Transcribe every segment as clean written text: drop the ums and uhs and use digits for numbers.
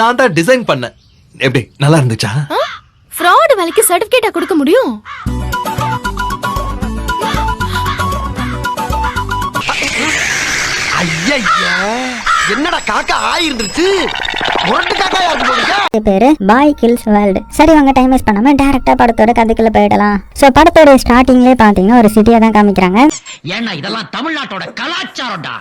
நான் தான் டிசைன் பண்ணேன். எப்படி நல்லா இருந்துச்சா? ஃப்ராட் வேலைக்கு சர்டிபிகேட்டா கொடுக்க முடியும்? என்னடா காக்கா ஆயிருந்துச்சு. முரட்டு காக்கா யாருக்கு போறீங்க? பேரு பாய் கில்ஸ் வேர்ல்டு. சரி வாங்க டைம் வேஸ்ட் பண்ணாம டைரக்டா படத்தோட கதைக்குள்ள போயிடலாம். சோ படத்தோட ஸ்டார்டிங்லயே பாத்தீங்கன்னா ஒரு சிட்டியை தான் காமிக்கிறாங்க. ஏன்னா இதெல்லாம் தமிழ்நாட்டோட கலாச்சாரம்டா.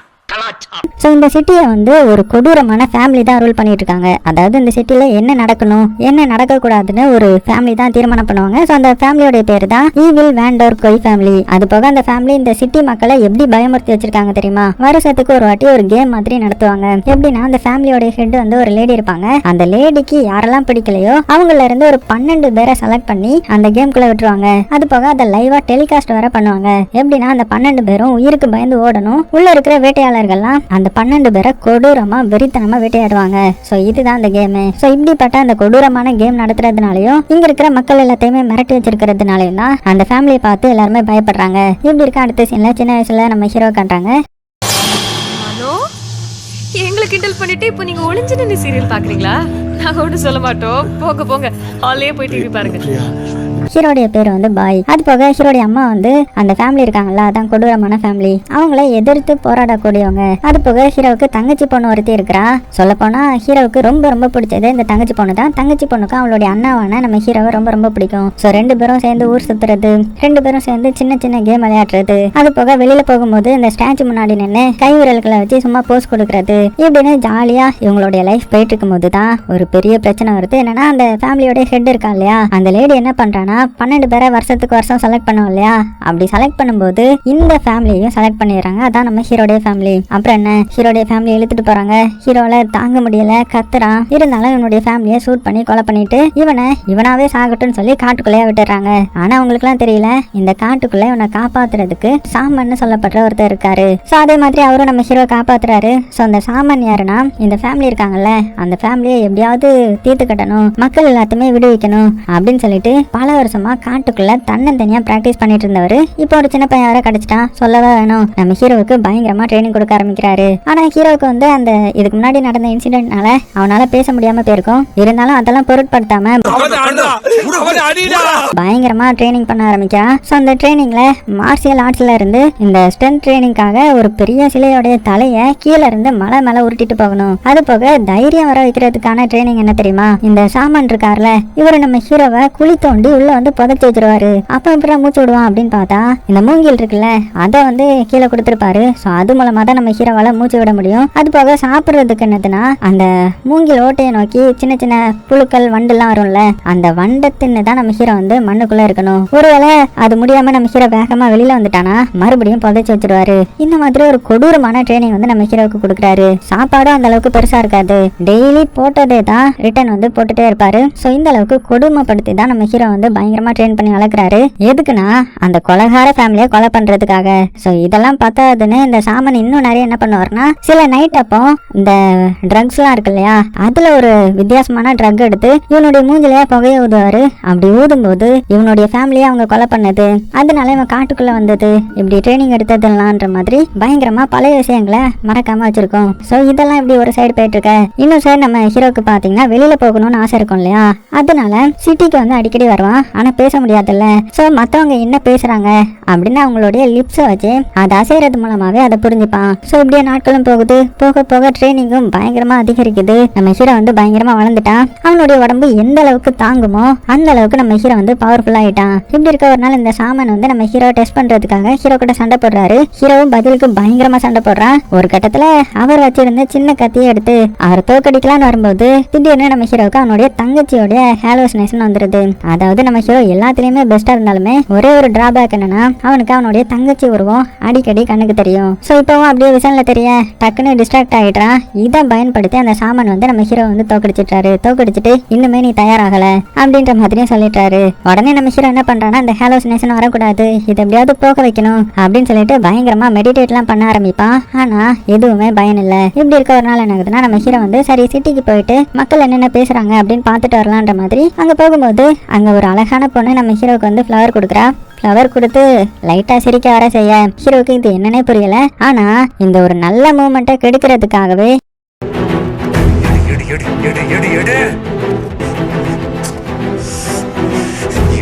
சோ இந்த சிட்டியை வந்து ஒரு கொடூரமான ஃபேமிலி தான் ரூல் பண்ணிட்டு இருக்காங்க. அதாவது இந்த சிட்டில என்ன நடக்கணும் என்ன நடக்க கூடாதுன்னு ஒரு ஃபேமிலி தான் தீர்மானம் பண்ணுவாங்க. சோ அந்த ஃபேமிலியோட பேரு தான் ஈவில் வேண்டோர் கொய் ஃபேமிலி. அது போக அந்த ஃபேமிலி இந்த சிட்டி மக்களை எப்படி பயமுறுத்தி வச்சிருக்காங்க தெரியுமா? வருஷத்துக்கு ஒரு வாட்டி ஒரு கேம் மாதிரி நடத்துவாங்க. எப்படின்னா அந்த ஃபேமிலியோட ஹெட் வந்து ஒரு லேடி இருப்பாங்க. அந்த லேடிக்கு யாரெல்லாம் பிடிக்கலையோ அவங்கள இருந்து ஒரு 12 பேரை செலக்ட் பண்ணி அந்த கேம்குள்ள விட்டுருவாங்க. அது போக அதை லைவா டெலிகாஸ்ட் வர பண்ணுவாங்க. எப்படின்னா அந்த 12 பேரும் உயிருக்கு பயந்து ஓடணும். உள்ள இருக்கிற வேட்டையாளர் அந்த 12 பேரை கொடூரமா வெறித்தனமா வேட்டையாடுவாங்க. சோ இதுதான் அந்த கேம். சோ இப்படிப்பட்ட அந்த கொடூரமான கேம் நடத்துறதுனாலயும் இங்க இருக்கிற மக்கள் எல்லாத்தையுமே மிரட்டி வச்சிருக்கிறதுனாலயும் தான் அந்த ஃபேமிலியை பார்த்து எல்லாருமே பயப்படுறாங்க. இப்படி இருக்க அடுத்த சீன்ல சின்ன வயசுல நம்ம ஹீரோ காட்டுறாங்க. எங்களை கிண்டல் பண்ணிட்டு இப்போ நீங்க ஒளிஞ்சு நின்னு சீரியல் பாக்குறீங்களா? நாங்க ஒன்றும் சொல்ல மாட்டோம். போங்க ஹாலே போய் டிவி பாருங்க. ஹீரோடைய பேர் வந்து பாய். அது போக ஹீரோடைய அம்மா வந்து அந்த ஃபேமிலி இருக்காங்கல்ல, அதான் கொடூரமான ஃபேமிலி, அவங்கள எதிர்த்து போராடக்கூடியவங்க. அது போக ஹீரோவுக்கு தங்கச்சி பொண்ணு ஒருத்தி இருக்கிறா. சொல்ல போனா ஹீரோவுக்கு ரொம்ப பிடிச்சது இந்த தங்கச்சி பொண்ணு தான். தங்கச்சி பொண்ணுக்கு அவளுடைய அண்ணாவான நம்ம ஹீரோவை ரொம்ப பிடிக்கும். சோ 2 பேரும் சேர்ந்து ஊர் சுத்துறது, 2 பேரும் சேர்ந்து சின்ன கேம் விளையாடுறது, அது போக வெளியில போகும்போது இந்த ஸ்டாச்சு முன்னாடி நின்று கை விரல்களை வச்சு சும்மா போஸ் கொடுக்கறது, இப்படின்னு ஜாலியா இவங்களுடைய லைஃப் போயிட்டு இருக்கும் போதுதான் ஒரு பெரிய பிரச்சனை வருது. என்னன்னா அந்த ஃபேமிலியோட ஹெட் இருக்கா இல்லையா, அந்த லேடி என்ன பண்றானா 12 பேரை வருஷத்துக்கு வருஷம் செலக்ட் பண்ணுவோம் இல்லையா, அப்படி செலக்ட் பண்ணும்போது இந்த ஃபேமிலியையும் செலக்ட் பண்ணிடுறாங்க. அதான் நம்ம ஹீரோடைய ஃபேமிலி. அப்புறம் என்ன, ஹீரோடைய ஃபேமிலி இழுத்துட்டு போறாங்க. ஹீரோல தாங்க முடியல, கத்துறான். இருந்தாலும் இவனுடைய ஃபேமிலியை ஷூட் பண்ணி கொலை பண்ணிட்டு இவனாவே சாகட்டும்னு சொல்லி காட்டுக்குள்ளேயே விட்டுறாங்க. ஆனா அவங்களுக்கு எல்லாம் தெரியல, இந்த காட்டுக்குள்ள இவனை காப்பாத்துறதுக்கு சாமன் சொல்லப்படுற ஒருத்தர் இருக்காரு. சோ அதே மாதிரி அவரும் நம்ம ஹீரோ காப்பாத்துறாரு. சோ அந்த சாமன் யாருன்னா இந்த ஃபேமிலி இருக்காங்கல்ல, அந்த ஃபேமிலியை எப்படியாவது தீர்த்து கட்டணும், மக்கள் எல்லாத்தையுமே விடுவிக்கணும் அப்படின்னு சொல்லிட்டு பல வருஷமா காட்டுக்குள்ள தன்னந்தனியா பிராக்டிஸ் பண்ணிட்டு இருந்தவரு இப்போ ஒரு சின்ன பையன் வர கிடைச்சிட்டான். சொல்லவே வேணும், நம்ம ஹீரோவுக்கு பயங்கரமா ட்ரைனிங் கொடுக்க ஆரம்பிக்கிறாரு. ஆனா ஹீரோவுக்கு வந்து அந்த இதுக்கு முன்னாடி நடந்த இன்சிடென்ட்னால அவனால பேச முடியாம போயிருக்கும். இருந்தாலும் அதெல்லாம் பொருட்படுத்தாம பயங்கரமா ட்ரைனிங் பண்ண ஆரம்பிக்கிறான். சோ அந்த ட்ரைனிங்ல மார்ஷியல் ஆர்ட்ஸ்ல இருந்து இந்த ஸ்ட்ரென்த் ட்ரைனிங்காக ஒரு பெரிய சிலையோடைய தலைய கீழே இருந்து மலை மேல உருட்டிட்டு போகணும். அது போக தைரியம் வர வைக்கிறதுக்கான ட்ரைனிங் என்ன தெரியுமா, இந்த சாமான் இருக்காருல, இவரு நம்ம ஹீரோவை குழி தோண்டி உள்ள வந்து புதைச்சு வச்சிருவாரு. அப்ப எப்படி மூச்சு விடுவான் அப்படின்னு பார்த்தா இந்த மூங்கில் இருக்குல்ல, அதை வந்து கீழே கொடுத்துருப்பாரு. சோ அது மூலமா தான் நம்ம ஹீரோவால மூச்சு விட முடியும். அது போக சாப்பிடுறதுக்கு என்னதுன்னா அந்த மூங்கில் ஓட்டையை நோக்கி சின்ன புழுக்கள் வண்டெல்லாம் வரும்ல, அந்த வண்டத்தின்னு தான் நம்ம ஹீரோ வந்து மண்ணுக்குள்ள இருக்கணும். ஒருவேளை அது முடியாம நம்ம ஹீரோ வேகமா வெளியில வந்துட்டானா மறுபடியும் புதைச்சு வச்சிருவாரு. இந்த மாதிரி ஒரு கொடூரமான ட்ரைனிங் வந்து நம்ம ஹீரோவுக்கு கொடுக்குறாரு. சாப்பாடும் அந்த அளவுக்கு பெருசா இருக்காது, டெய்லி போட்டதே தான் ரிட்டர்ன் வந்து போட்டுட்டே இருப்பாரு. சோ இந்த அளவுக்கு கொடுமைப்படுத்தி தான் நம்ம ஹீரோ வந்து பயங்கரமா ட்ரெயின் பண்ணி வளர்க்குறாரு. எதுக்குன்னா அந்த கொலைகார ஃபேமிலியை கொலை பண்றதுக்காக. சோ இதெல்லாம் பார்த்தாதுன்னு இந்த சாமன் இன்னும் நிறைய என்ன பண்ணுவாருன்னா, சில நைட் அப்போ இந்த ட்ரக்ஸ் எல்லாம் இருக்கு இல்லையா, அதுல ஒரு வித்தியாசமான ட்ரக் எடுத்து இவனுடைய மூஞ்சிலேயே புகைய ஊதுவாரு. அப்படி ஊதும் போது இவனுடைய ஃபேமிலியை அவங்க கொலை பண்ணது, அதனால இவன் காட்டுக்குள்ள வந்தது, இப்படி ட்ரைனிங் எடுத்ததுலான்ற மாதிரி பயங்கரமா பழைய விஷயங்களை மறக்காம வச்சிருக்கோம். சோ இதெல்லாம் இப்படி ஒரு சைடு போயிட்டு இருக்க. இன்னொரு சைடு நம்ம ஹீரோக்கு பாத்தீங்கன்னா வெளியில போகணும்னு ஆசை இருக்கும் இல்லையா, அதனால சிட்டிக்கு வந்து அடிக்கடி வருவான். ஆனா பேச முடியாதுல்ல. சோ மத்தவங்க என்ன பேசுறாங்க அப்படின்னு அவங்களுடைய லிப்ஸை வச்சு அதை அசைறது மூலமாவே அதை புரிஞ்சுப்பான். சோ இப்படியே நாட்களும் போகுது. போக ட்ரைனிங்கும் பயங்கரமா அதிகரிக்குது. நம்ம ஹீரோ வந்து பயங்கரமா வளர்ந்துட்டான். அவனுடைய உடம்பு எந்த அளவுக்கு தாங்குமோ அந்த அளவுக்கு நம்ம ஹீரோ வந்து பவர்ஃபுல் ஆயிட்டான். இப்படி இருக்க ஒரு நாள் இந்த சாமன் வந்து நம்ம ஹீரோ டெஸ்ட் பண்றதுக்காக ஹீரோ கிட்ட சண்டை போடுறாரு. ஹீரோவும் பதிலுக்கு பயங்கரமா சண்டை போடுறான். ஒரு கட்டத்துல அவர் வச்சிருந்த சின்ன கத்தியை எடுத்து அவர் தோக்கடிக்கலான்னு வரும்போது திடீர்னு நம்ம ஹீரோவுக்கு அவனுடைய தங்கச்சியோட ஹாலோசினேஷன் வந்துருது. அதாவது நம்ம ஹீரோ எல்லாத்துலயுமே பெஸ்டா இருந்தாலுமே ஒரே ஒரு டிராபேக் என்னன்னா, அவனுக்கு அவனுடைய தங்கச்சி உருவம் அடிக்கடி கண்ணுக்கு தெரியும். சோ இப்பவும் அப்படியே விசன்ல தெரிய டக்குன்னு டிஸ்ட்ராக்ட் ஆயிடுறான். இதை பயன்படுத்தி அந்த சாமன் வந்து நம்ம ஹீரோ வந்து தோக்கடிச்சிட்டு இன்னுமே நீ தயாராகல அப்படின்ற மாதிரியும் சொல்லிட்டாரு. உடனே நம்ம ஹீரோ என்ன பண்றான்னா, இந்த ஹாலோசினேஷன் வரக்கூடாது, இதை எப்படியாவது போக வைக்கணும் அப்படின்னு சொல்லிட்டு பயங்கரமா மெடிடேட் எல்லாம் பண்ண ஆரம்பிப்பான். ஆனா எதுவுமே பயன் இல்ல. இப்படி இருக்க ஒரு நாள் என்ன ஆகுதுன்னா, நம்ம ஹீரோ வந்து சரி சிட்டிக்கு போயிட்டு மக்கள் என்னென்ன பேசுறாங்க அப்படின்னு பார்த்துட்டு வரலான்ற மாதிரி அங்க போகும்போது அங்க ஒரு அழகான பொண்ணு நம்ம ஹீரோக்கு வந்து ஃப்ளவர் கொடுக்குறா. ஃப்ளவர் கொடுத்து லைட்டா சிரிக்க வர செய்ய ஹீரோக்கு இது என்னன்னே புரியல. ஆனா இந்த ஒரு நல்ல மூமெண்ட்டை கெடுக்கிறதுக்காகவே எடு எடு எடு எடு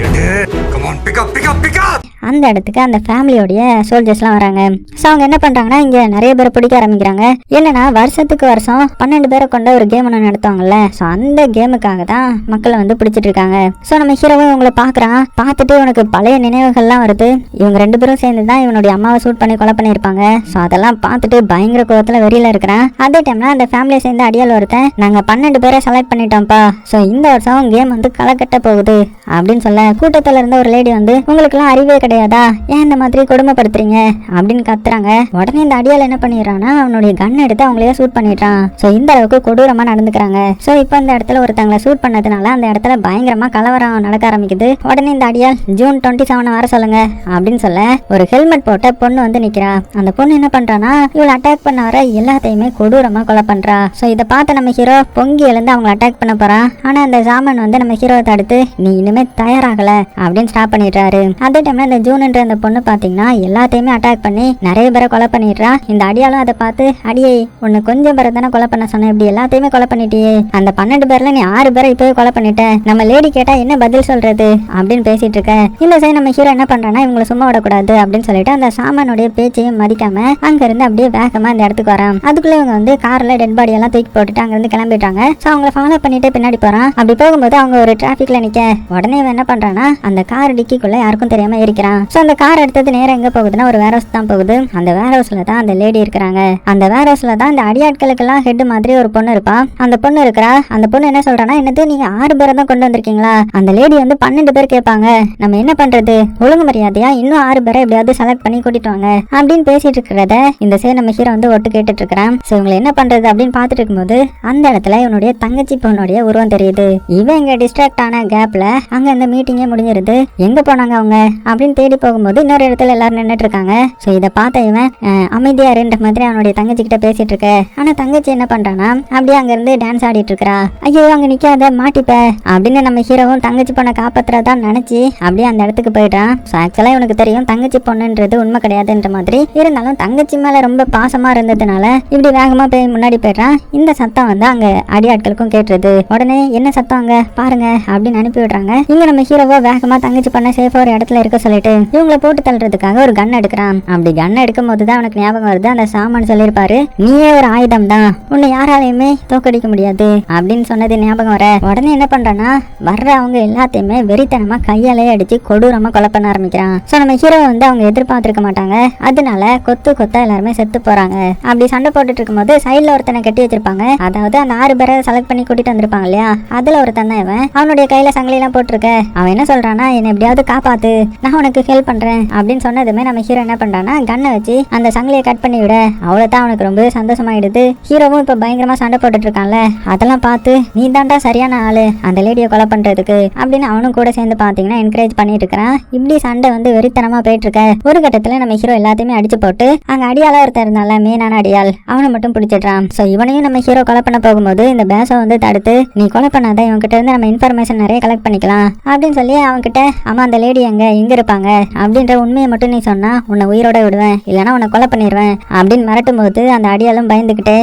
எடு come on pick up pick up pick up. அந்த இடத்துக்கு அந்த ஃபேமிலியோடைய சோல்ஜர்ஸ்லாம் வராங்க. ஸோ அவங்க என்ன பண்ணுறாங்கன்னா இங்கே நிறைய பேரை பிடிக்க ஆரம்பிக்கிறாங்க. என்னன்னா வருஷத்துக்கு வருஷம் 12 பேரை கொண்ட ஒரு கேம் ஒன்று நடத்துவாங்கல்ல, ஸோ அந்த கேமுக்காக தான் மக்களை வந்து பிடிச்சிட்டு இருக்காங்க. ஸோ நம்ம ஹீரோவும் இவங்களை பார்க்குறான். பார்த்துட்டு இவனுக்கு பழைய நினைவுகள்லாம் வருது. இவங்க 2 பேரும் சேர்ந்து தான் இவனுடைய அம்மாவை ஷூட் பண்ணி கொலை பண்ணியிருப்பாங்க. ஸோ அதெல்லாம் பார்த்துட்டு பயங்கர கோவத்தில் வெறியில் இருக்கிறான். அதே டைம்ல அந்த ஃபேமிலியை சேர்ந்து அடியால் ஒருத்தன், நாங்கள் 12 பேரை செலக்ட் பண்ணிட்டோம்ப்பா, ஸோ இந்த வருஷம் கேம் வந்து களை கட்ட போகுது அப்படின்னு சொல்ல, கூட்டத்தில் இருந்த ஒரு லேடி வந்து, உங்களுக்குலாம் அறிவே கிடையாதா, ஏன் இந்த மாதிரி கொடுமைப்படுத்துறீங்க அப்படின்னு கத்துறாங்க. உடனே இந்த அடியால் என்ன பண்ணிடுறான்னா அவனுடைய கன் எடுத்து அவங்களையே ஷூட் பண்ணிடுறான். ஸோ இந்த அளவுக்கு கொடூரமா நடந்துக்கிறாங்க. ஸோ இப்போ இந்த இடத்துல ஒருத்தங்களை ஷூட் பண்ணதுனால அந்த இடத்துல பயங்கரமா கலவரம் நடக்க ஆரம்பிக்குது. உடனே இந்த அடியால் ஜூன் 27 வர சொல்லுங்க அப்படின்னு சொல்ல, ஒரு ஹெல்மெட் போட்ட பொண்ணு வந்து நிக்கிறா. அந்த பொண்ணு என்ன பண்றானா இவளை அட்டாக் பண்ண வர எல்லாத்தையுமே கொடூரமா கொலை பண்றா. ஸோ இதை பார்த்து நம்ம ஹீரோ பொங்கி எழுந்து அவங்களை அட்டாக் பண்ண போறான். ஆனா அந்த ஜாமன் வந்து நம்ம ஹீரோவை தடுத்து, நீ இனிமே தயாராகல அப்படின்னு ஸ்டாப் பண்ணிடுறாரு. அதே டைம்ல இந்த ஜூன்ன்ற அந்த பொண்ணு பாத்தீங்கன்னா எல்லாத்தையுமே அட்டாக் பண்ணி நிறைய பேரை கொலை பண்ணிடுறா. இந்த அடியாலும் அதை பார்த்து, அடியே உன்னை கொஞ்சம் பேரை தானே கொலை பண்ண சொன்னேன், இப்படி எல்லாத்தையுமே கொலை பண்ணிட்டியே, அந்த 12 பேர்ல நீ 6 பேரை இப்பவே கொலை பண்ணிட்ட, நம்ம லேடி கேட்டா என்ன பதில் சொல்றது அப்படின்னு பேசிட்டு இருக்க. இந்த சைடு நம்ம ஹீரோ என்ன பண்றானா இவங்களை சும்மா விடக்கூடாது அப்படின்னு சொல்லிட்டு அந்த சாமானுடைய பேச்சையும் மதிக்காம அங்க இருந்து அப்படியே வேகமா இந்த இடத்துக்கு வரான். அதுக்குள்ள இவங்க வந்து கார்ல டெட் பாடி எல்லாம் தூக்கி போட்டுட்டு அங்க இருந்து கிளம்பிட்டாங்க. சோ அவங்கள ஃபாலோ பண்ணிட்டு பின்னாடி போறான். அப்படி போகும்போது அவங்க ஒரு டிராபிக்ல நிக்க, உடனே இவன் என்ன பண்றானா அந்த கார் டிக்கிக்குள்ள யாருக்கும் தெரியாம ஏறிக்கிறான். சோ அந்த கார் எடுத்தது நேரம் எங்க போகுதுன்னா ஒரு வேர் ஹவுஸ் தான் போகுது. அந்த வேர் ஹவுஸ்ல தான் அந்த லேடி இருக்கிறாங்க. அந்த வேர் ஹவுஸ்ல தான் இந்த அடியாட்களுக்கெல்லாம் ஹெட் மாதிரி ஒரு பொண்ணு இருப்பா. அந்த பொண்ணு இருக்கிறா. அந்த பொண்ணு என்ன சொல்றானா, என்னது நீங்க 6 பேரை தான் கொண்டு வந்திருக்கீங்களா, அந்த லேடி வந்து 12 பேர் கேட்பாங்க, நம்ம என்ன பண்றது, ஒழுங்கு மரியாதையா இன்னும் 6 பேரை எப்படியாவது செலக்ட் பண்ணி கூட்டிட்டு வாங்க அப்படின்னு பேசிட்டு இருக்கிறத இந்த சைடு நம்ம ஹீரோ வந்து ஒட்டு கேட்டுட்டு இருக்கிறான். சோ இவங்களை என்ன பண்றது அப்படின்னு பாத்துட்டு இருக்கும்போது அந்த இடத்துல இவனுடைய தங்கச்சி பொண்ணுடைய உருவம் தெரியுது. இவன் இங்க டிஸ்ட்ராக்ட் ஆன கேப்ல அங்க இந்த மீட்டிங்கே முடிஞ்சிருது. எங்க போனாங்க அவங்க அப்படின்னு தேடி போகும்போது இன்னொரு இடத்துல எல்லாரும் நின்னுட்டு இருக்காங்க. சோ இத பார்த்த இவன் அமைதியா இருன்ற மாதிரி அவனுடைய தங்கச்சி கிட்ட பேசிட்டு இருக்க. ஆனா தங்கச்சி என்ன பண்றானா அப்படியே அங்க இருந்து டான்ஸ் ஆடிட்டு இருக்கா. ஐயோ அங்க நிக்காத மாட்டிப்ப அப்படின்னு நம்ம ஹீரோவும் தங்கச்சி பொண்ணை காப்பாத்துறதா நினைச்சு அப்படியே அந்த இடத்துக்கு போயிட்டான். சோ ஆக்சுவலா இவனுக்கு தெரியும் தங்கச்சி பொண்ணுன்றது உண்மை கிடையாதுன்ற மாதிரி, இருந்தாலும் தங்கச்சி மேல ரொம்ப பாசமா இருந்ததுனால இப்படி வேகமா போய் முன்னாடி போயிடுறான். இந்த சத்தம் வந்து அங்க அடியாட்களுக்கும் கேட்டுருது. உடனே என்ன சத்தம் அங்க பாருங்க அப்படின்னு அனுப்பி விடுறாங்க. இங்க நம்ம ஹீரோவோ வேகமா தங்கச்சி பண்ண சேஃபா ஒரு இடத்துல இருக்க சொல்லிட்டு இவங்களை போட்டு தள்ளுறதுக்காக ஒரு கன் எடுக்கிறான். அப்படி கன் எடுக்கும் போதுதான் அவனுக்கு ஞாபகம் வருது, அந்த சாமான் சொல்லியிருப்பாரு, நீயே ஒரு ஆயுதம் தான், உன்னை யாராலையுமே தோக்கடிக்க முடியாது அப்படின்னு சொன்னது ஞாபகம் வர, உடனே என்ன பண்றானா வர்ற அவங்க எல்லாத்தையுமே வெறித்தனமா கையாலே அடிச்சு கொடூரமா கொலை பண்ண ஆரம்பிக்கிறான். சோ நம்ம ஹீரோ வந்து அவங்க எதிர்பார்த்திருக்க மாட்டாங்க. அதனால கொத்து கொத்தா எல்லாருமே செத்து போறாங்க. அப்படி சண்டை போட்டுட்டு இருக்கும் போது சைட்ல ஒருத்தனை கட்டி வச்சிருப்பாங்க. அதாவது அந்த 6 பேரை செலக்ட் பண்ணி கூட்டிட்டு வந்திருப்பாங்க இல்லையா, அதுல ஒருத்தன் தான் இவன். அவனுடைய கையில சங்கிலி எல்லாம் போட்டிருக்க. அவன் என்ன சொல்றானா, என்னை எப்படியாவது காப்பாத்து, நான் உனக்கு ஹெல்ப் பண்றேன் அப்படின்னு சொன்னதுமே நம்ம ஹீரோ என்ன பண்றானா கன்னை வச்சு அந்த சங்கிலியை கட் பண்ணி விட, அவ்வளவுதான் அவனுக்கு ரொம்ப சந்தோஷமாயிடுது. ஹீரோவும் இப்ப பயங்கரமா சண்டை போட்டுட்டு இருக்கான்ல, அதெல்லாம் பார்த்து நீ தாண்டா சரியான ஆளு அந்த லேடியை கொலை பண்றதுக்கு அப்படின்னு அவனும் கூட சேர்ந்து பாத்தீங்கன்னா என்கரேஜ் பண்ணிட்டு இருக்கிறான். இப்படி சண்டை வந்து வெறித்தனமா போயிட்டு இருக்க. ஒரு கட்டத்துல நம்ம ஹீரோ எல்லாத்தையுமே அடிச்சு போட்டு அங்க அடியாளா ஒருத்தர் இருந்தால மெயினான அடியாள், அவனை மட்டும் பிடிச்சிடுறான். சோ இவனையும் நம்ம ஹீரோ கொலை பண்ண போகும்போது இந்த பேச வந்து தடுத்து, நீ கொலை பண்ணாத, இவன் கிட்ட இருந்து நம்ம இன்ஃபர்மேஷன் நிறைய கலெக்ட் பண்ணிக்கலாம் அப்படின்னு சொல்லி அவன் கிட்ட, ஆமா அந்த லேடி எங்க இருப்பாங்க அப்படின்ற உண்மையை மட்டும் நீ சொன்னா உன்னை உயிரோட விடுவேன், இல்லைன்னா உன்னை கொலை பண்ணிடுவேன் அப்படின்னு மிரட்டும் போது அந்த அடியாலும் பயந்துகிட்டே,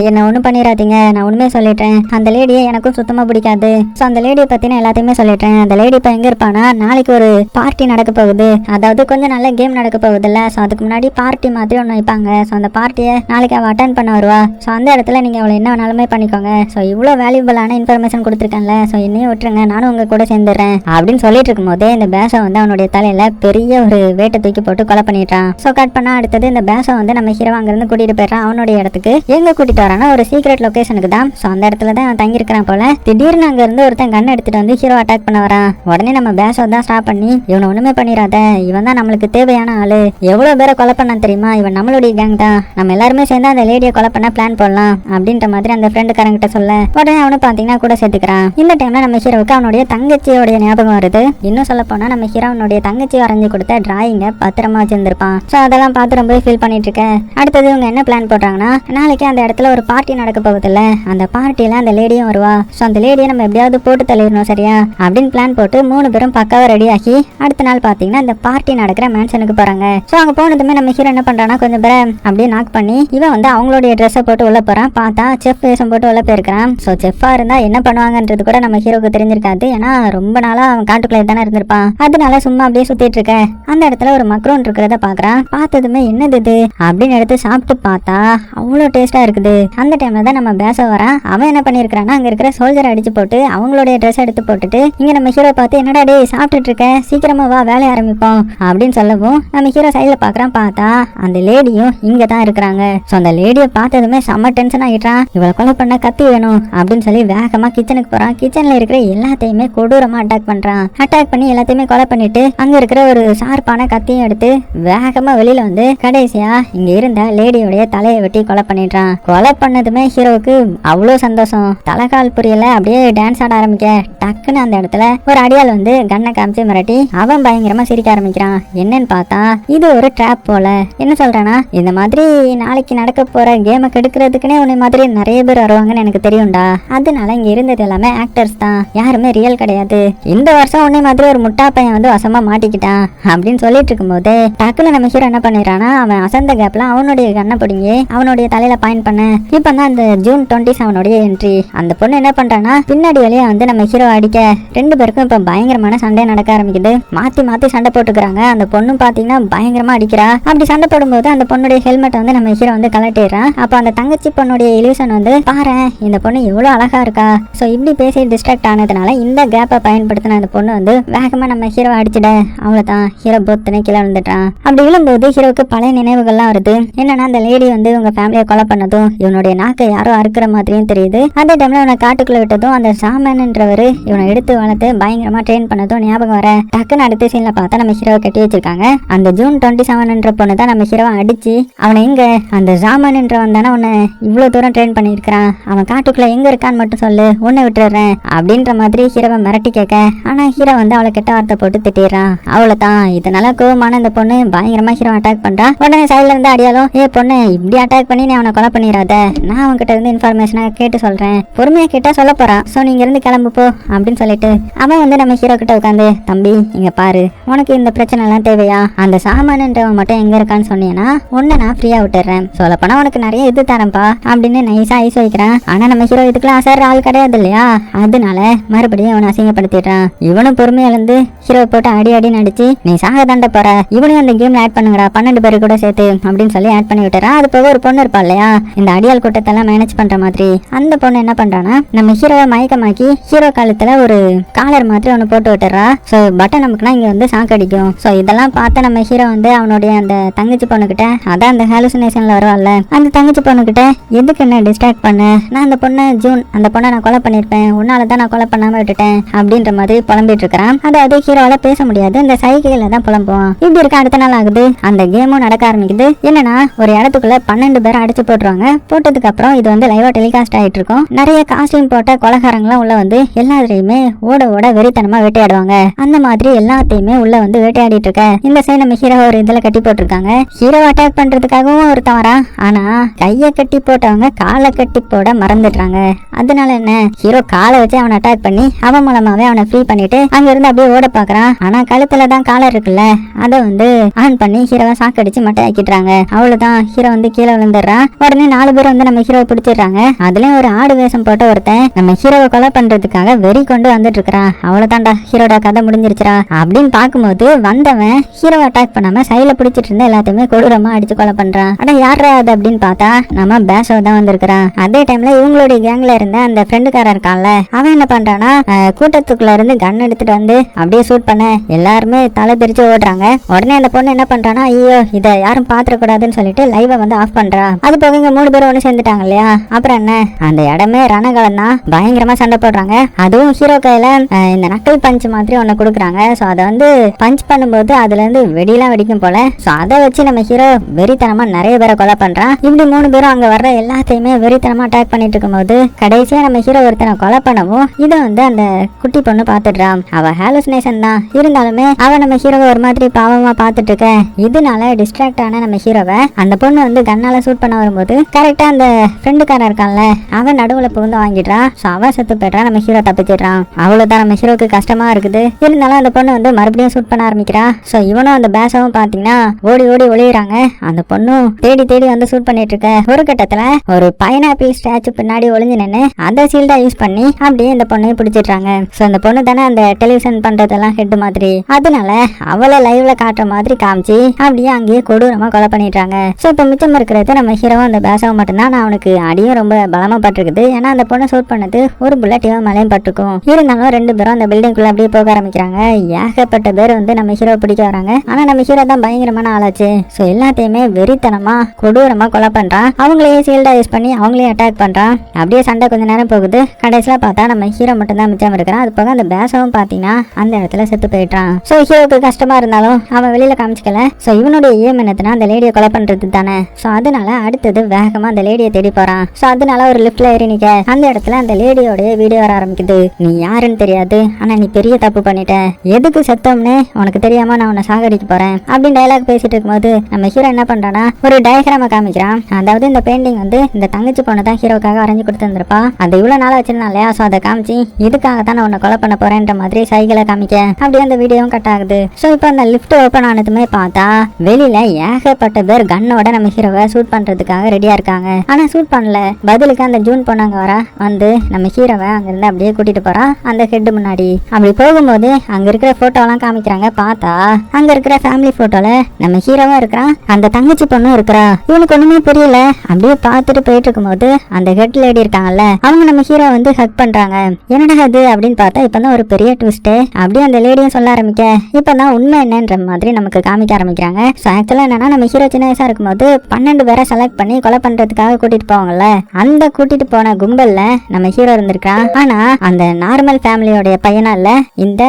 என்ன ஒண்ணும் பண்ணிடாதீங்க, நான் உண்மையை சொல்லிட்டேன், அந்த லேடியை எனக்கும் சுத்தமா பிடிக்காது, ஸோ அந்த லேடியை பத்தின எல்லாத்தையுமே சொல்லிட்டேன், அந்த லேடி இப்போ எங்க இருப்பானா, நாளைக்கு ஒரு பார்ட்டி நடக்க போகுது, அதாவது கொஞ்சம் நல்ல கேம் நடக்க போகுதுல்ல, ஸோ அதுக்கு முன்னாடி பார்ட்டி மாதிரி ஒன்று வைப்பாங்க, ஸோ அந்த பார்ட்டியை நாளைக்கு அவள் அட்டன் பண்ண வருவா, ஸோ அந்த இடத்துல நீங்க அவளை என்ன வேணாலுமே பண்ணிக்கோங்க, ஸோ இவ்வளோ வேல்யூபிளான இன்ஃபர்மேஷன் கொடுத்துருக்கேன்ல, ஸோ என்னையும் விட்டுருங்க, நானும் உங்க கூட சேர்ந்துடுறேன் அப்படின்னு சொல்லிட்டு இருக்கும் போதே இந்த பேசம் வந்து அவனுடைய தலையில பெரிய ஒரு வேட்டை தூக்கி போட்டு கொலை பண்ணிட்டான். ஸோ கட் பண்ணா அடுத்தது இந்த பேசம் வந்து நம்ம ஹீரோ அங்கிருந்து கூட்டிட்டு போயிடறான் அவனுடைய இடத்துக்கு. எங்க கூட்டிட்டு வரானா ஒரு சீக்ரெட் லொகேஷனுக்கு தான். ஸோ அந்த இடத்துல தான் அவன் தங்கி இருக்கிறான் போல. திடீர்னு அங்க இருந்து ஒருத்தன் கன் எடுத்துட்டு வந்து ஹீரோ அட்டாக் பண்ண வரான். உடனே நம்ம பேசம் தான் ஸ்டாப் பண்ணி, இவனை ஒண்ணுமே பண்ணிடாத, இவன் தான் நம்மளுக்கு தேவையான ஆளு, எவ்வளவு பேரை கொலை பண்ணான் தெரியுமா, இவன் நம்மளுடைய கேங் தான், நம்ம எல்லாருமே சேர்ந்து அந்த லேடியை கொலை பண்ண பிளான் போடலாம் அப்படின்ற மாதிரி அந்த ஃப்ரெண்டுக்காரங்கிட்ட சொல்ல, உடனே அவனு பாத்தீங்கன்னா கூட சேர்த்துக்கிறான். இந்த டைம்ல நம்ம ஹீரோவுக்கு அவனுடைய தங்கச்சியோடைய ஞாபகம் வருது. இன்னும் சொல்ல போனா நம்ம ஹீரோனுடைய தங்கச்சி தங்கச்சி வரைஞ்சி கொடுத்த டிராயிங்க பத்திரமா வச்சிருந்திருப்பான். ஸோ அதெல்லாம் பார்த்து ரொம்ப ஃபீல் பண்ணிட்டு இருக்கேன். அடுத்தது இவங்க என்ன பிளான் போடுறாங்கன்னா, நாளைக்கு அந்த இடத்துல ஒரு பார்ட்டி நடக்க போகுதுல்ல, அந்த பார்ட்டியில அந்த லேடியும் வருவா. ஸோ அந்த லேடியை நம்ம எப்படியாவது போட்டு தள்ளிடணும் சரியா அப்படின்னு பிளான் போட்டு 3 பேரும் பக்காவா ரெடி ஆகி அடுத்த நாள் பாத்தீங்கன்னா இந்த பார்ட்டி நடக்கிற மேன்ஷனுக்கு போறாங்க. ஸோ அங்க போனதுமே நம்ம ஹீரோ என்ன பண்றானா, கொஞ்சம் பேரை அப்படியே நாக் பண்ணி இவன் வந்து அவங்களுடைய ட்ரெஸ்ஸை போட்டு உள்ள போறான். பார்த்தா செஃப் வேஷம் போட்டு உள்ள போயிருக்கான். ஸோ செஃப்பா இருந்தா என்ன பண்ணுவாங்கன்றது கூட நம்ம ஹீரோக்கு தெரிஞ்சிருக்காது. ஏன்னா ரொம்ப நாளா அவன் காட்டுக்குள்ளே தானே இருந்திருப்பான். அதனால சும்மா அப்படியே சுத்திட்டு இருக்க அந்த இடத்துல ஒரு மக்ரோன் இருக்கிறத பாக்குறான். பார்த்ததுமே என்னது இது அப்படின்னு எடுத்து சாப்பிட்டு பார்த்தா அவ்வளோ டேஸ்டா இருக்குது. அந்த டைம்ல தான் நம்ம பேச வரான். அவன் என்ன பண்ணிருக்கானா, அங்க இருக்கிற சோல்ஜரை அடிச்சு போட்டு அவங்களுடைய ட்ரெஸ் எடுத்து போட்டுட்டு இங்க நம்ம ஹீரோ பார்த்து என்னடா டே சாப்பிட்டுட்டு இருக்க, சீக்கிரமா வா வேலைய ஆரம்பிப்போம் அப்படின்னு சொல்லவும் நம்ம ஹீரோ சைட்ல பாக்குறான். பார்த்தா அந்த லேடியும் இங்க தான் இருக்கிறாங்க. ஸோ அந்த லேடியை பார்த்ததுமே செம்ம டென்ஷன் ஆகிட்டான். இவளை கொலை பண்ண கத்தி வேணும் அப்படின்னு சொல்லி வேகமா கிச்சனுக்கு போறான். கிச்சன்ல இருக்கிற எல்லாத்தையுமே கொடூரமா அட்டாக் பண்றான். அட்டாக் பண்ணி எல்லாத்தையுமே கொலை பண்ணிட்டு அங்க இருக்கிற ஒரு ஷார்ப்பான கத்தியும் எடுத்து வேகமா வெளியில வந்து கடைசியா இங்க இருந்த லேடியோடைய தலையை வெட்டி கொலை பண்ணிடுறான். கொலை பண்ணதுமே ஹீரோவுக்கு அவ்வளோ சந்தோஷம். தலைகால் புரியல, அப்படியே டான்ஸ் ஆட ஆரம்பிக்க டக்குன்னு அந்த இடத்துல ஒரு அடியால் வந்து கண்ணை காமிச்சு மிரட்டி அவன் பயங்கரமா சிரிக்க ஆரம்பிக்கிறான். என்னன்னு பார்த்தா இது ஒரு ட்ராப் போல. என்ன சொல்றானா, இந்த மாதிரி நாளைக்கு நடக்க போற கேமை கெடுக்கிறதுக்குன்னே உன்னை மாதிரி நிறைய பேர் வருவாங்கன்னு எனக்கு தெரியும்டா. அதனால இங்க இருந்தது எல்லாமே ஆக்டர்ஸ் தான், யாருமே ரியல் கிடையாது. இந்த வருஷம் உன்னை மாதிரி ஒரு முட்டா பையன் வந்து வசமா மாட்டிக்கிட்டான் அப்படின்னு சொல்லிட்டு இருக்கும் போது டக்குன்னு நம்ம ஹீரோ என்ன பண்ணிடுறானா, அவன் அசந்த கேப்ல அவனுடைய கண்ணை பிடிங்கி அவனுடைய தலையில பாயிண்ட் பண்ண. இப்ப தான் அந்த ஜூன் 27 என்ட்ரி. அந்த பொண்ணு என்ன பண்றானா, பின்னாடி வழியா வந்து நம்ம ஹீரோ அடிக்க 2 பேருக்கும் இப்ப பயங்கரமான சண்டை நடக்க ஆரம்பிக்குது. மாத்தி மாத்தி சண்டை போட்டுக்கிறாங்க. அந்த பொண்ணு பாத்தீங்கன்னா பயங்கரமா அடிக்கிறா. அப்படி சண்டை போடும்போது அந்த பொண்ணுடைய ஹெல்மெட் வந்து நம்ம ஹீரோ வந்து கலட்டிடுறான். அப்ப அந்த தங்கச்சி பொண்ணுடைய இல்யூஷன் வந்து பாரு இந்த பொண்ணு எவ்வளவு அழகா இருக்கா. சோ இப்படி பேசி டிஸ்ட்ராக்ட் ஆனதுனால இந்த கேப்பை பயன்படுத்தின அந்த பொண்ணு வந்து வேகமா நம்ம ஹீரோ அடிச்சிட அவ்வளவுதான். ஹீரோ பொத்துனே கீழே விழுந்துட்டான். அப்படி விழும்போது ஹீரோக்கு பழைய நினைவுகள்லாம் வருது. என்னன்னா அந்த லேடி வந்து இவங்க ஃபேமிலியை கொலை பண்ணதும் இவனுடைய நாக்கை யாரோ அறுக்கிற மாதிரியும் தெரியுது. அதே டைம்ல இவனை காட்டுக்குள்ள விட்டதும் அந்த சாமன்ன்றவரு இவனை எடுத்து வளர்த்து பயங்கரமா ட்ரெயின் பண்ணதும் ஞாபகம் வர டக்குன்னு அடுத்த சீன்ல பார்த்தா நம்ம ஹீரோவை கட்டி வச்சிருக்காங்க. அந்த ஜூன் 27 பொண்ணு தான் நம்ம ஹீரோவை அடிச்சு அவனை எங்க அந்த ஜாமன்ன்றவன் தானே உன்னை இவ்வளவு தூரம் ட்ரெயின் பண்ணியிருக்கிறான், அவன் காட்டுக்குள்ள எங்க இருக்கான்னு மட்டும் சொல்லு, உன்னை விட்டுறேன் அப்படின்ற மாதிரி ஹீரோவை மிரட்டி கேட்க, ஆனா ஹீரோ வந்து அவளை கெட்ட வார்த்தை போட்டு திட்டிடுறான். அவ்வளவுதான். இதனால கோவமான அந்த பொண்ணு பயங்கரமா ஹீரோ அட்டாக் பண்றான். உடனே சைட்ல இருந்து அடியாலும், ஏ பொண்ணு இப்படி அட்டாக் பண்ணி நீ அவனை கொலை பண்ணிடாத, நான் அவன்கிட்ட இருந்து இன்ஃபர்மேஷனா கேட்டு சொல்றேன், பொறுமையா கேட்டா சொல்ல போறான், சோ நீங்க இருந்து கிளம்பு போ அப்படின்னு சொல்லிட்டு அவன் வந்து நம்ம ஹீரோ கிட்ட உட்காந்து, தம்பி இங்க பாரு, உனக்கு இந்த பிரச்சனை எல்லாம் தேவையா, அந்த சாமானன்றவன் மட்டும் எங்க இருக்கான்னு சொன்னீங்கன்னா உன்னை நான் ஃப்ரீயா விட்டுறேன், சொல்லப்போனா உனக்கு நிறைய இது தரேன்ப்பா அப்படின்னு நைஸா ஐஸ் வைக்கிறான். ஆனா நம்ம ஹீரோ இதுக்கெல்லாம் அசர் ஆள் கிடையாது இல்லையா, அதனால மறுபடியும் அவனை அசிங்கப்படுத்திடுறான். இவனும் பொறுமையா இருந்து ஹீரோ போட்டு அடி அடி நடிச்சு நீ சாக தாண்ட போற, இவனையும் அந்த கேம்ல ஆட் பண்ணுங்கடா 12 பேரு கூட சேர்த்து அப்படின்னு சொல்லி ஆட் பண்ணி விட்டுறான். அது போக ஒரு பொண்ணு இருப்பா இல்லையா, இந்த அடியால் கூட்டத்தெல்லாம் மேனேஜ் பண்ற மாதிரி, அந்த பொண்ணு என்ன பண்றானா நம்ம ஹீரோவை மயக்கமாக்கி ஹீரோ காலத்துல ஒரு காலர் மாதிரி ஒன்று போட்டு விட்டுறா. ஸோ பட்டன் நமக்குனா இங்க வந்து சாக்கடிக்கும். ஸோ இதெல்லாம் பார்த்து நம்ம ஹீரோ வந்து அவனுடைய அந்த தங்கச்சி பொண்ணுகிட்ட, அதான் அந்த ஹாலுசினேஷன்ல வருவாள்ல, அந்த தங்கச்சி பொண்ணுகிட்ட எதுக்கு என்ன டிஸ்ட்ராக்ட் பண்ண, நான் அந்த பொண்ணை ஜூன் அந்த பொண்ணை நான் கொலை பண்ணிருப்பேன், உன்னாலதான் நான் கொலை பண்ணாம விட்டுட்டேன் அப்படின்ற மாதிரி புலம்பிட்டு இருக்கிறான். அதாவது ஹீரோவால பேச முடியாது, இந்த சைகையில தான் புலம்புவான். இப்படி இருக்க அடுத்த நாள் ஆகுது, அந்த கேமும் நடக்க ஆரம்பிக்குது. என்னன்னா ஒரு இடத்துக்குள்ள 12 பேரை அடிச்சு போட்டுருவாங்க. போட்டதுக்கு அப்புறம் இது வந்து லைவா டெலிகாஸ்ட் ஆயிட்டு இருக்கும். நிறைய காஸ்டியூம் போட்ட கொலைகாரங்களாம் உள்ள வந்து எல்லாத்தையுமே ஓட ஓட வெறித்தனமா வேட்டையாடுவாங்க. அந்த மாதிரி எல்லாத்தையுமே உள்ள வந்து வேட்டையாடிட்டு இருக்க இந்த சைடு நம்ம ஹீரோ ஒரு இதுல கட்டி போட்டிருக்காங்க. ஹீரோ அட்டாக் பண்றதுக்காகவும் ஒருத்தன் வரான். ஆனா கைய கட்டி போட்டவங்க காலை கட்டி போட மறந்துடுறாங்க. அதனால என்ன, ஹீரோ காலை வச்சு அவனை அட்டாக் பண்ணி அவன் மூலமாவே அவனை ஃப்ரீ பண்ணிட்டு அங்க இருந்து அப்படியே ஓட பாக்குறான். ஆனா கழுத்துல தான் காலர் இருக்குல்ல, அதை வந்து ஆன் பண்ணி ஹீரோவை சாக்கடிச்சு மட்டை ஆக்கிடுறாங்க. அவ்வளவுதான், ஹீரோ வந்து கீழே விழுந்துடுறான். உடனே 4 பேர் வந்து நம்ம ஹீரோவை பிடிச்சிடுறாங்க. அதுலயும் ஒரு ஆடு வேஷம் போட்ட ஒருத்தன் நம்ம ஹீரோவை கொலை பண்றதுக்காக வெறி கொண்டு வந்துட்டு இருக்கிறான். அவ்வளவுதான்டா, ஹீரோட கதை முடிஞ்சிருச்சுரா அப்படின்னு பார்க்கும்போது வந்தவன் ஹீரோவை அட்டாக் பண்ணாம சைல பிடிச்சிட்டு இருந்த எல்லாத்தையுமே கொடூரமா அடிச்சு கொலை பண்றான். ஆனா யாரா அது அப்படின்னு பார்த்தா நம்ம பேஷோ தான் வந்திருக்கிறான். அதே டைம்ல இவங்களுடைய கேங்ல இருந்த அந்த ஃப்ரெண்டுக்காரன் இருக்கான்ல, அவன் என்ன பண்றானா கூட்டத்துக்குள்ள இருந்து கன் எடுத்துட்டு வந்து அப்படியே ஷூட் பண்ண எல்லாருமே தலை தெரிச்சு ஓடுறாங்க. உடனே அந்த பொண்ணு என்ன பண்றானா, ஐயோ இதை யாரும் பாத்துற கூடாதுன்னு சொல்லிட்டு லைவ வந்து ஆஃப் பண்றா. அது போக இங்க 3 பேரும் ஒண்ணு சேர்ந்துட்டாங்க இல்லையா, அப்புறம் என்ன அந்த இடமே ரணகலம் தான், பயங்கரமா சண்டை போடுறாங்க. அதுவும் ஹீரோ கையில இந்த நக்கல் பஞ்ச் மாதிரி ஒண்ணு கொடுக்குறாங்க. சோ அதை வந்து பஞ்ச் பண்ணும்போது அதுல இருந்து வெடியெல்லாம் வெடிக்கும் போல. சோ அதை வச்சு நம்ம ஹீரோ வெறித்தனமா நிறைய பேரை கொலை பண்றான். இப்படி 3 பேரும் அங்க வர்ற எல்லாத்தையுமே வெறித்தனமா அட்டாக் பண்ணிட்டு இருக்கும் போது கடைசியா நம்ம ஹீரோ ஒருத்தனை கொலை பண்ணவும் இதை வந்து அந்த குட்டி பொண்ணு பாத்துடுறான். அவ ஹாலுசினேஷன் தான் இருந்தாலுமே அவன் நம்ம ஹீரோவை ஒரு மாதிரி பாவமா பாத்துட்டு இருக்க. இதனால டிஸ்ட்ராக்ட் ஆன நம்ம ஹீரோவை அந்த பொண்ணு வந்து கண்ணால ஷூட் பண்ண வரும்போது கரெக்டா அந்த ஃப்ரெண்டுக்காரன் இருக்கான்ல அவன் நடுவுல புகுந்து வாங்கிடுறான். சோ அவன் செத்து போயிடுறான், நம்ம ஹீரோ தப்பிச்சிடுறான். அவ்வளவுதான், நம்ம ஹீரோக்கு கஷ்டமா இருக்குது. இருந்தாலும் அந்த பொண்ணு வந்து மறுபடியும் ஷூட் பண்ண ஆரம்பிக்கிறா. சோ இவனும் அந்த பேசாவும் பாத்தீங்கன்னா ஓடி ஓடி ஒளியுறாங்க. அந்த பொண்ணும் தேடி தேடி வந்து ஷூட் பண்ணிட்டு இருக்க. ஒரு கட்டத்துல ஒரு பைனாப்பிள் ஸ்டாச்சு பின்னாடி ஒளிஞ்சு நின்று அதை சீல்டா யூஸ் பண்ணி அப்படியே இந்த பொண்ணையும் பிடிச்சிடுறாங்க. சோ அந்த பொண்ணு தானே அந்த டெலிவிஷன் பண்றதெல்லாம் ஹெட் மாதிரி, அதனால அவளை லைவ்ல காட்டுற மாதிரி காமிச்சு அப்படியே அங்கேயே கொடூரமா கொலை பண்ணிடுறாங்க. சோ இப்ப மிச்சம் இருக்கிறது நம்ம ஹீரோவும் அந்த பேசாவும் மட்டும்தான். அவனுக்கு அடியும் ரொம்ப பலமா பட்டிருக்குது. ஏன்னா அந்த பொண்ணை ஷூட் பண்ணது ஒரு புல்லட் இவன் மேலையும் பட்டிருக்கும். இருந்தாலும் ரெண்டு பேரும் அந்த பில்டிங்குள்ள அப்படியே போக ஆரம்பிக்கிறாங்க. ஏகப்பட்ட பேர் வந்து நம்ம ஹீரோ பிடிக்க வராங்க. ஆனா நம்ம ஹீரோ தான் பயங்கரமான ஆளாச்சு. சோ எல்லாத்தையுமே வெறித்தனமா கொடூரமா கொலை பண்றான். அவங்களையே சீல்டா யூஸ் பண்ணி அவங்களையும் அட்டாக் பண்றான். அப்படியே சண்டை கொஞ்ச நேரம் போகுது. கடைசியில பார்த்தா நம்ம ஹீரோ மட்டும் தான் மிச்சம் இருக்கிறான். அது போக அந்த பேசாவும் பாத்தீங்கன்னா அந்த இடத்துல செத்து போயிட்டான். சோ ஹீரோக்கு கஷ்டமா இருந்தாலும் அவன் வெளியில காமிச்சிக்கல. சோ இவனுடைய ஏம் என்னதுன்னா அந்த லேடியை கொலை பண்றது தானே. சோ அதனால அடுத்தது வேகமா அந்த லேடியை தேடி போறான். சோ அதனால ஒரு லிஃப்ட்ல ஏறி நிக்க அந்த இடத்துல அந்த லேடியோட வீடியோ வர ஆரம்பிக்குது. நீ யாருன்னு தெரியாது, ஆனா நீ பெரிய தப்பு பண்ணிட்ட, எதுக்கு செத்தோம்னு உனக்கு தெரியாம நான் உன்னை சாகடிக்க போறேன் அப்படின்னு டைலாக் பேசிட்டு இருக்கும்போது நம்ம ஹீரோ என்ன பண்றானா ஒரு டயக்ராம காமிக்கிறான். அதாவது இந்த பெயிண்டிங் வந்து இந்த தங்கச்சி பொண்ணு தான் ஹீரோக்காக வரைஞ்சு கொடுத்துருப்பா. அது இவ்வளவு நாளா வச்சிருந்தா இல்லையா. சோ அதை காமிச்சு இதுக்காக தான் நான் உன்னை கொலை பண்ண போறேன்ற மாதிரி சைக்கிளை காமிக்க அப்படியே அந்த வீடியோவும் கட் ஆகுது. சோ இப்போ அந்த லிஃப்ட் ஓபன் ஆனதுமே பார்த்தா வெளியில ஏகப்பட்ட பேர் கன்னோட நம்ம ஹீரோவை ஷூட் பண்றதுக்காக ரெடியா இருக்காங்க. ஆனா ஷூட் பண்ணல, பதிலுக்கு அந்த ஜூன் பொண்ணாங்க வர வந்து நம்ம ஹீரோவை அங்கிருந்து அப்படியே கூட்டிட்டு போறா அந்த ஹெட் முன்னாடி. அப்படி போகும்போது அங்க இருக்கிற போட்டோ எல்லாம் காமிக்கிறாங்க. பார்த்தா அங்க இருக்கிற ஃபேமிலி போட்டோல நம்ம ஹீரோவும் இருக்கிறான், அந்த தங்கச்சி பொண்ணும் இருக்கிறா. இவனுக்கு ஒண்ணுமே புரியல. அப்படியே பார்த்துட்டு போயிட்டு இருக்கும்போது அந்த ஹெட் லேடி இருக்காங்கல்ல அவங்க நம்ம ஹீரோ வந்து ஹக் பண்றாங்க. என்னடா அது அப்படின்னு பார்த்தா இப்பதான் ஒரு பெரிய ட்விஸ்ட். அப்படியே அந்த லேடியும் சொல்ல ஆரம்பிக்க இப்பதான் உண்மை என்னன்ற மாதிரி நமக்கு காமிக்க ஆரம்பிக்கிறாங்க. சோ ஆக்சுவலா என்னன்னா நம்ம ஹீரோ சின்ன வயசா இருக்கும்போது 12 பேரை செலக்ட் பண்ணி கொலை பண்றதுக்காக கூட்டிட்டு போவாங்கல்ல, அந்த கூட்டிட்டு போன கும்பல்ல நம்ம ஹீரோ இருந்திருக்கான். ஆனா அந்த நார்மல் ஃபேமிலியோடைய பையனா இல்ல, இந்த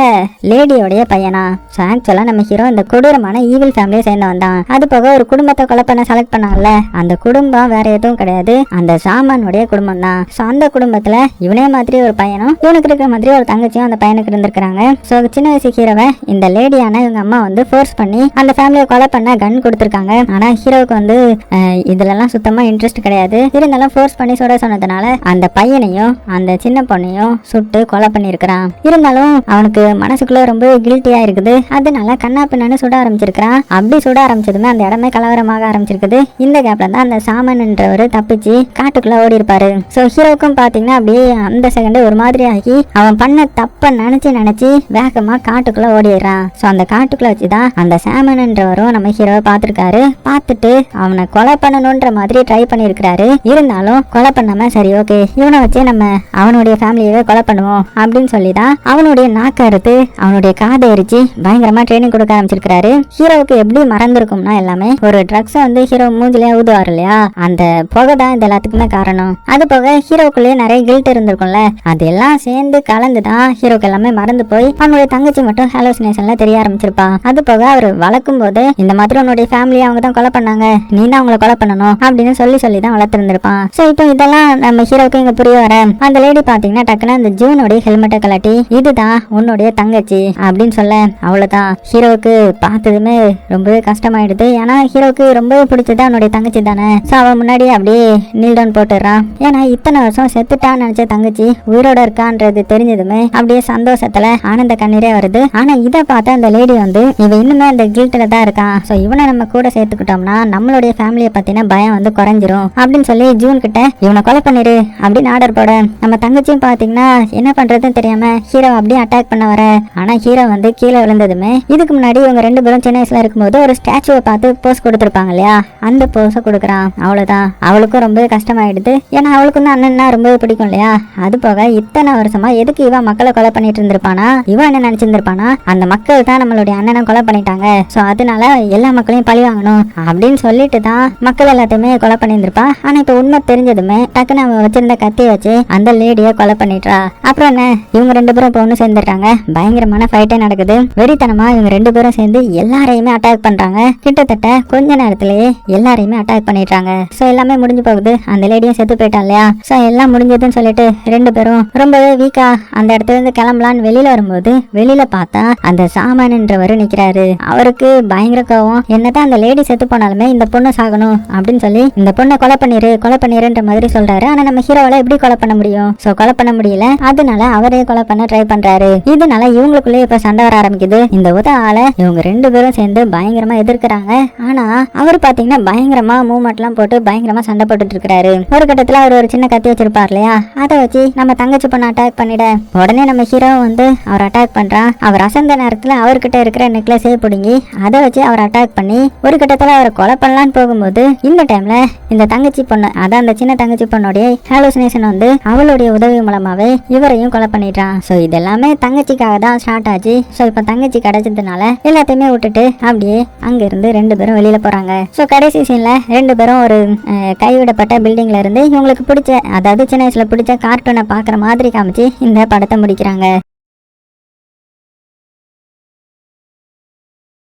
லேடியோடைய பையனா. சோ ஆக்சுவலா நம்ம ஹீரோ இந்த கொடூரமான ஈவில் ஃபேமிலியை சேர்ந்தவன் தான். அது போக ஒரு குடும்பத்தை கொலை பண்ண செலக்ட் பண்ணாங்கல்ல, அந்த குடும்பம் வேற எதுவும் கிடையாது, அந்த சாமானுடைய குடும்பம் தான். சோ அந்த குடும்பத்துல இவனே மாதிரி ஒரு பையனும் இவனுக்கு இருக்கிற மாதிரி ஒரு தங்கச்சியும் அந்த பையனுக்கு இருந்திருக்காங்க. சோ சின்ன வயசு ஹீரோவை இந்த லேடியான இவங்க அம்மா வந்து ஃபோர்ஸ் பண்ணி அந்த ஃபேமிலியை கொலை பண்ண கன் கொடுத்திருக்காங்க. ஆனா ஹீரோவுக்கு வந்து இதுலலாம் சுத்தமா இன்ட்ரெஸ்ட் கிடையாது. இருந்தாலும் ஃபோர்ஸ் பண்ணி சுட சொன்னதுனால அந்த பையனையும் அந்த சின்ன பொண்ணையும் சுட்டு கொலை பண்ணிருக்கிறான். இருந்தாலும் அவனுக்கு மனசுக்குள்ள ரொம்ப கில்ட்டியா இருக்குது. அதனால கண்ணா பின்னான்னு சுட ஆரம்பிச்சிருக்கான். அப்படி சுட ஆரம்பிச்சதுமே அந்த இடமே கலவரமாக ஆரம்பிச்சிருக்குது. இந்த கேப்ல தான் அந்த சாமன்ன்றவர் தப்பிச்சு காட்டுக்குள்ள ஓடி இருப்பாரு. சோ ஹீரோவுக்கும் பாத்தீங்கன்னா அப்படியே அந்த செகண்ட் ஒரு மாதிரி ஆகி அவன் பண்ண தப்ப நினைச்சு வேகமா காட்டுக்குள்ள ஓடிடுறான். சோ அந்த காட்டுக்குள்ள வச்சுதான் அந்த சாமன்ன்றவரும் நம்ம ஹீரோவை பார்த்திருக்காரு. பார்த்துட்டு அவனை கொலை பண்ணணும்ன்ற மாதிரி ட்ரை பண்ணிருக்காரு. இருந்தாலும் கொலை பண்ணாம சரி ஓகே இவனை வச்சு நம்ம அவனுடைய ஃபேமிலியவே கொலை பண்ணுவோம் அப்படின்னு சொல்லிதான் அவனுடைய நாக்க அறுத்து அவனுடைய காதை எரிச்சு பயங்கரமா ட்ரைனிங் கொடுக்க ஆரம்பிச்சிருக்காரு. ஹீரோவுக்கு எப்படி மறந்துருக்கும்னா எல்லாமே ஒரு ட்ரக்ஸை வந்து ஹீரோ மூஞ்சிலே ஊதுவார் இல்லையா, அந்த புகை தான் இந்த எல்லாத்துக்குமே காரணம். அது போக ஹீரோக்குள்ளேயே நிறைய கில்ட் இருந்திருக்கும்ல, அதெல்லாம் சேர்ந்து கலந்துதான் ஹீரோக்கு எல்லாமே மறந்து போய் அவனுடைய தங்கச்சி மட்டும் ஹாலுசினேஷன்ல தெரிய ஆரம்பிச்சிருப்பா. அது போக அவர் வளர்க்கும் போது இந்த மாதிரி உன்னுடைய ஃபேமிலியை அவங்க தான் கொலை பண்ணாங்க, நீ தான் அவங்களை கொலை பண்ணணும் அப்படின்னு சொல்லி தான் வளர்த்திருந்திருப்பான். சோ இப்போ இதெல்லாம் நம்ம ஹீரோக்கு இங்க புரிய வர அந்த லேடி பாத்தீங்கன்னா டக்குன்னு அந்த ஜூனுடைய ஹெல்மெட்டை கலட்டி இதுதான் உன்னுடைய தங்கச்சி அப்படின்னு சொல்ல அவ்வளவுதான் ஹீரோவுக்கு பார்த்ததுமே ரொம்பவே கஷ்டமாயிடுது. ஏன்னா ஹீரோவுக்கு ரொம்பவே பிடிச்சது அவனுடைய தங்கச்சி தானே. சோ அவன் முன்னாடி அப்படியே நீல் டவுன் போட்டுறான். ஏன்னா இத்தனை வருஷம் செத்துட்டான்னு நினைச்ச தங்கச்சி உயிரோட இருக்கான்றது தெரிஞ்சதுமே அப்படியே சந்தோஷத்துல ஆனந்த கண்ணீரே வருது. ஆனா இதை பார்த்த அந்த லேடி வந்து இவன் இன்னுமே அந்த கில்ட்ல தான் இருக்கான். சோ இவனை நம்ம கூட சேர்த்துக்கிட்டோம்னா நம்மளுடைய ஃபேமிலியை பத்தின பயம் வந்து குறைஞ்சிரும் அப்படின்னு சொல்லி ஜூன் கிட்ட இவனை கொலை பண்ணிரு அப்படின்னு ஆர்டர் போட நம்ம தங்கச்சியும் பாத்தீங்கன்னா என்ன பண்றதுன்னு தெரியாம ஹீரோ அப்படியே அட்டாக் பண்ண வர. ஆனா ஹீரோ வந்து கீழே விழுந்ததுமே இதுக்கு முன்னாடி இவங்க ரெண்டு பேரும் சின்ன வயசுல இருக்கும்போது ஒரு ஸ்டாச்சுவை பார்த்து போஸ் கொடுத்திருப்பாங்க இல்லையா, அந்த போஸை கொடுக்குறான். அவ்வளவுதான் அவளுக்கும் ரொம்பவே கஷ்டமாயிடுது. ஏன்னா அவளுக்கு வந்து அண்ணன்னா ரொம்பவே பிடிக்கும் இல்லையா. அது போக இத்தனை வருஷமா எதுக்கு இவன் மக்களை கொலை பண்ணிட்டு இருந்திருப்பானா, இவன் என்ன நினைச்சிருந்திருப்பானா அந்த மக்கள் தான் நம்மளுடைய அண்ணனை கொலை பண்ணிட்டாங்க, சோ அதனால எல்லா மக்களையும் பழி வாங்கணும் அப்படின்னு சொல்லிட்டு தான் மக்கள் எல்லாத்தையுமே கொலை பண்ணியிருந்திருப்பா. ஆனா இப்ப உண்மை தெரிஞ்சதுமே டக்குன்னு அவன் வச்சிருந்த கத்தியை வச்சு அந்த லேடியை கொலை பண்ணிட்டா. அப்புறம் என்ன இவங்க ரெண்டு பேரும் இப்போ ஒன்று சேர்ந்துட்டாங்க. பயங்கரமான ஃபைட்டே நடக்குது. வெறித்தனமா இவங்க ரெண்டு பேரும் சேர்ந்து எல்லாரையுமே அட்டாக் பண்றாங்க. கிட்டத்தட்ட கொஞ்ச நேரத்திலேயே எல்லாரையுமே அட்டாக் பண்ணிடுறாங்க. சோ எல்லாமே முடிஞ்சு போகுது. அந்த லேடியும் செத்து போயிட்டான் இல்லையா. சோ எல்லாம் முடிஞ்சதுன்னு சொல்லிட்டு ரெண்டு பேரும் ரொம்பவே வீக்கா அந்த இடத்துல இருந்து கிளம்பலான்னு வெளியில வரும்போது வெளியில பார்த்தா அந்த அந்த சாமான்ன்றவர் நிக்கிறாரு. அவருக்கு பயங்கர கோவம். என்னதான் அந்த லேடி செத்து போனாலுமே இந்த பொண்ணு சாகணும் அப்படின்னு சொல்லி இந்த பொண்ணை கொலை பண்ணிருன்ற மாதிரி சொல்றாரு. ஆனா நம்ம ஹீரோவால எப்படி கொலை பண்ண முடியும்? சோ கொலை பண்ண முடியல. அதனால அவரே கொலை பண்ண ட்ரை பண்றாரு. இதனால இவங்களுக்குள்ளே இப்ப சண்டை வர ஆரம்பிக்குது. இந்த உதவால இவங்க 2 பேரும் சேர்ந்து பயங்கரமா எதிர்க்கிறாங்க. ஆனா அவர் பாத்தீங்கன்னா பயங்கரமா மூவ்மெண்ட் எல்லாம் போட்டு பயங்கரமா சண்டை போட்டுட்டு இருக்காரு. ஒரு கட்டத்துல அவர் ஒரு சின்ன கத்தி வச்சிருப்பார் இல்லையா, அதை வச்சு நம்ம தங்கச்சி பொண்ணு அட்டாக் பண்ணிட உடனே நம்ம ஹீரோ வந்து அவர் அட்டாக் பண்றான். அவர் அசந்த நேரத்துல அவர்கிட்ட இருக்கிற நெக்லஸே பிடுங்கி அதை வச்சு அவர் அட்டாக் பண்ணி ஒரு கட்டத்துல அவரை கொலை பண்ணலான்னு போகும்போது இந்த டைம்ல இந்த தங்கச்சி பொண்ணு, அதான் அந்த சின்ன தங்கச்சி பொண்ணுடைய ஹாலுசினேஷன் வந்து அவளுடைய உதவி மூலமாவே இவரையும் கொலை பண்ணிடுறான். சோ இதெல்லாமே தங்கச்சிக்காக தான் ஸ்டார்ட் ஆச்சு. சோ இப்ப தங்கச்சி கிடைச்சதுனால எல்லாத்தையுமே விட்டுட்டு அப்படியே அங்க இருந்து 2 பேரும் வெளியில போறாங்க. சோ கடைசி சீன்ல 2 பேரும் ஒரு கைவிடப்பட்ட பில்டிங்ல இருந்து இவங்களுக்கு பிடிச்ச, அதாவது சின்ன வயசுல பிடிச்ச கார்ட்டூனை பாக்குற மாதிரி காமிச்சு இந்த படத்தை முடிக்கிறாங்க.